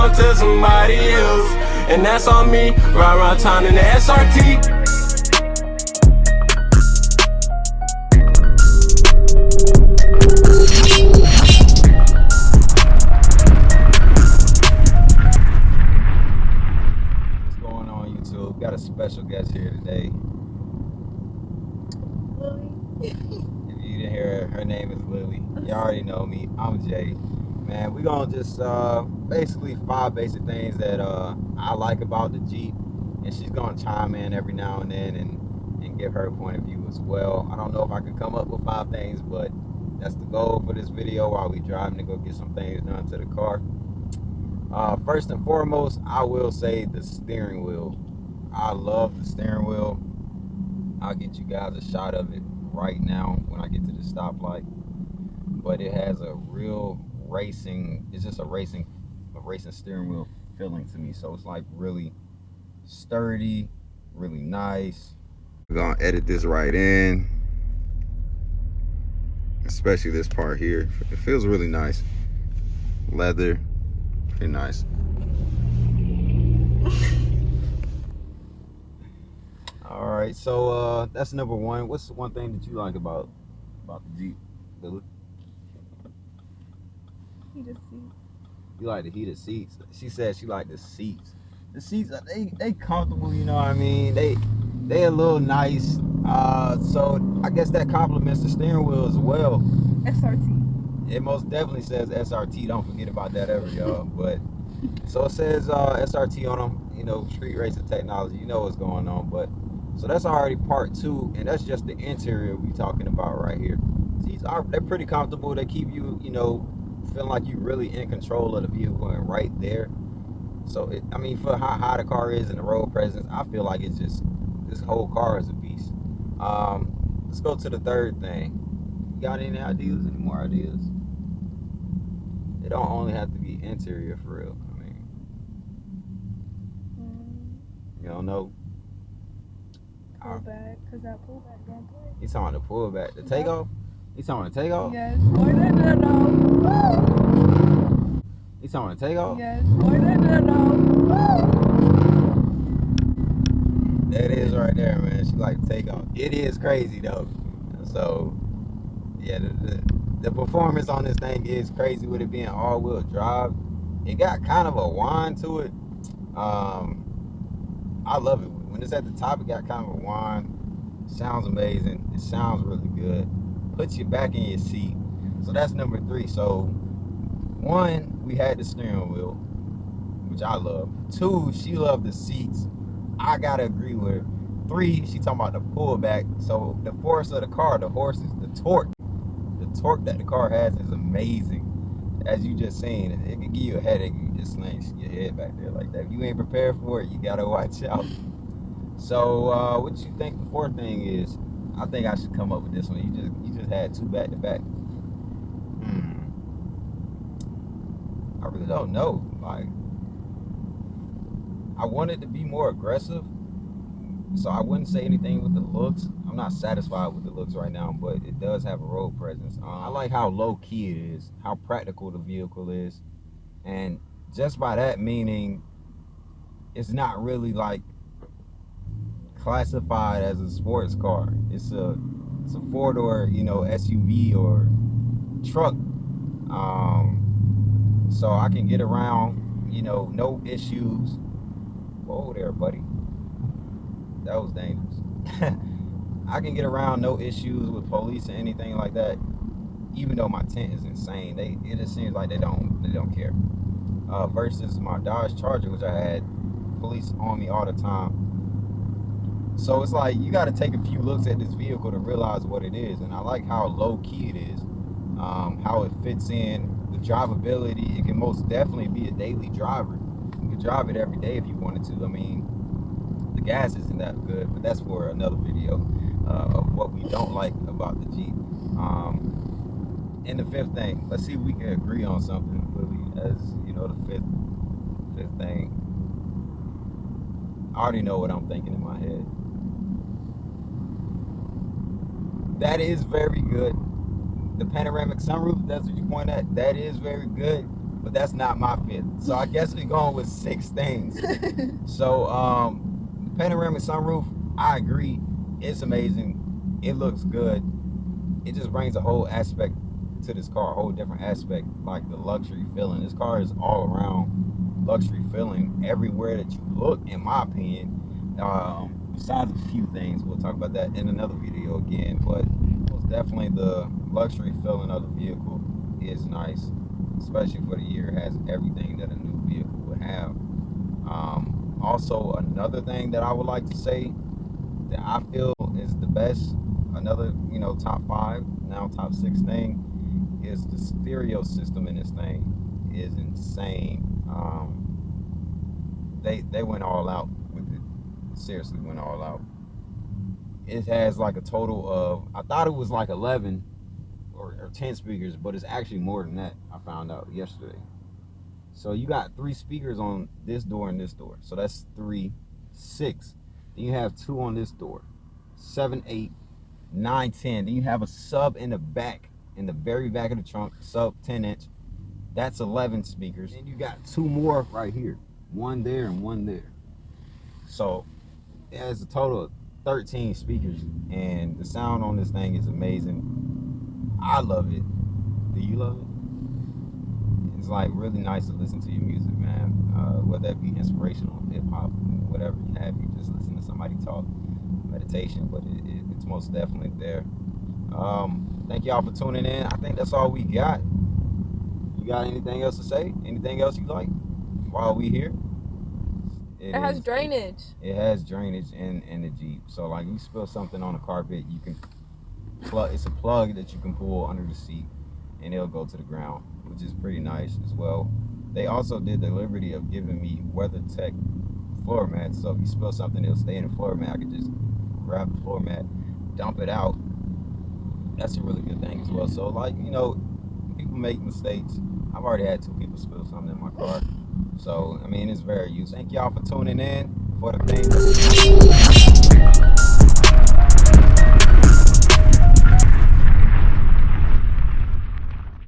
belong to somebody else, and that's on me. Ride around town in the SRT. Got a special guest here today. Lily. If you didn't hear her name is Lily. You already know me. I'm Jay. Man, we gonna just basically 5 basic things that I like about the Jeep, and she's gonna chime in every now and then and give her point of view as well. I don't know if I can come up with 5 things, but that's the goal for this video while we driving to go get some things done to the car. First and foremost, I will say the steering wheel. I love the steering wheel. I'll get you guys a shot of it right now when I get to the stoplight. But it has a real racing, it's just a racing steering wheel feeling to me. So it's like really sturdy, really nice. We're gonna edit this right in, especially this part here. It feels really nice. Leather, pretty nice. All right, so that's number one. What's the one thing that you like about the Jeep, Lily? Heated seats. You like the heated seats. She said she liked the seats. The seats, they comfortable, you know what I mean? They a little nice. So I guess that complements the steering wheel as well. SRT. It most definitely says SRT. Don't forget about that ever, y'all. But so it says SRT on them. You know, street racing technology. You know what's going on. But so that's already part 2, and that's just the interior we talking about right here. They're pretty comfortable. They keep you, you know, feeling like you're really in control of the vehicle and right there. So I mean, for how high the car is and the road presence, I feel like it's just, this whole car is a beast. Let's go to the third thing. You got any more ideas? It don't only have to be interior for real. I mean, you don't know. Pullback, because that pullback don't play. You talking about the pullback, the takeoff? You talking about the takeoff? Yes. Boy, no. You talking about the takeoff? Yes. Boy, no. That is right there, man. She like to take off. It is crazy though. So yeah, the performance on this thing is crazy with it being all-wheel drive. It got kind of a whine to it. I love it. When it's at the top, it got kind of a whine. Sounds amazing. It sounds really good. Puts you back in your seat. So that's number 3. So 1, we had the steering wheel, which I love. 2, she loved the seats. I gotta agree with her. 3, she talking about the pullback. So the force of the car, the horses, the torque that the car has is amazing. As you just seen, it can give you a headache if you just slam your head back there like that. If you ain't prepared for it, you gotta watch out. So what you think the 4th thing is? I think I should come up with this one. You just had 2 back to back. I really don't know. Like, I wanted to be more aggressive, so I wouldn't say anything with the looks. I'm not satisfied with the looks right now, but it does have a road presence. I like how low key it is, how practical the vehicle is, and just by that meaning, it's not really like classified as a sports car. It's a 4-door, you know, SUV or truck. So I can get around, you know, no issues. Whoa there, buddy. That was dangerous. I can get around no issues with police or anything like that. Even though my tint is insane, it just seems like they don't care. Versus my Dodge Charger, which I had police on me all the time. So it's like you got to take a few looks at this vehicle to realize what it is, and I like how low key it is, how it fits in, the drivability. It can most definitely be a daily driver. You can drive it every day if you wanted to. I mean, the gas isn't that good, but that's for another video of what we don't like about the Jeep. And the 5th thing, let's see if we can agree on something, Lily, as you know, the fifth thing. I already know what I'm thinking in my head. That is very good. The panoramic sunroof, that's what you point at, that is very good. but that's not my fifth. So I guess we're going with 6 things. So the panoramic sunroof, I agree, it's amazing. It looks good. It just brings a whole aspect to this car, a whole different aspect, like the luxury feeling. This car is all around luxury feeling everywhere that you look, in my opinion. Besides a few things, we'll talk about that in another video again, but most definitely the luxury feeling of the vehicle is nice, especially for the year. It has everything that a new vehicle would have. Also, another thing that I would like to say that I feel is the best, another, top 5, now top 6 thing, is the stereo system in this thing is insane. They went all out with it. Seriously, went all out. It has like a total of, I thought it was like 11 or 10 speakers, but it's actually more than that. I found out yesterday. So you got 3 speakers on this door and this door. So that's 3, 6. Then you have 2 on this door. 7, 8, 9, 10. Then you have a sub in the back, in the very back of the trunk, sub 10-inch. That's 11 speakers. Then you got 2 more right here. 1 there and 1 there. So it has a total of 13 speakers, and the sound on this thing is amazing. I love it. Do you love it? It's like really nice to listen to your music, man. Whether that be inspirational, hip hop, whatever you have, you just listen to somebody talk, meditation, but it's most definitely there. Thank y'all for tuning in. I think that's all we got. You got anything else to say? Anything else you like while we here? It has drainage. It has drainage in the Jeep. So like you spill something on the carpet, you can plug. It's a plug that you can pull under the seat, and it'll go to the ground, which is pretty nice as well. They also did the liberty of giving me WeatherTech floor mats. So if you spill something, it'll stay in the floor mat. I could just grab the floor mat, dump it out. That's a really good thing as well. So like, people make mistakes. I've already had 2 people spill something in my car. So, I mean, it's very useful. Thank y'all for tuning in for the thing.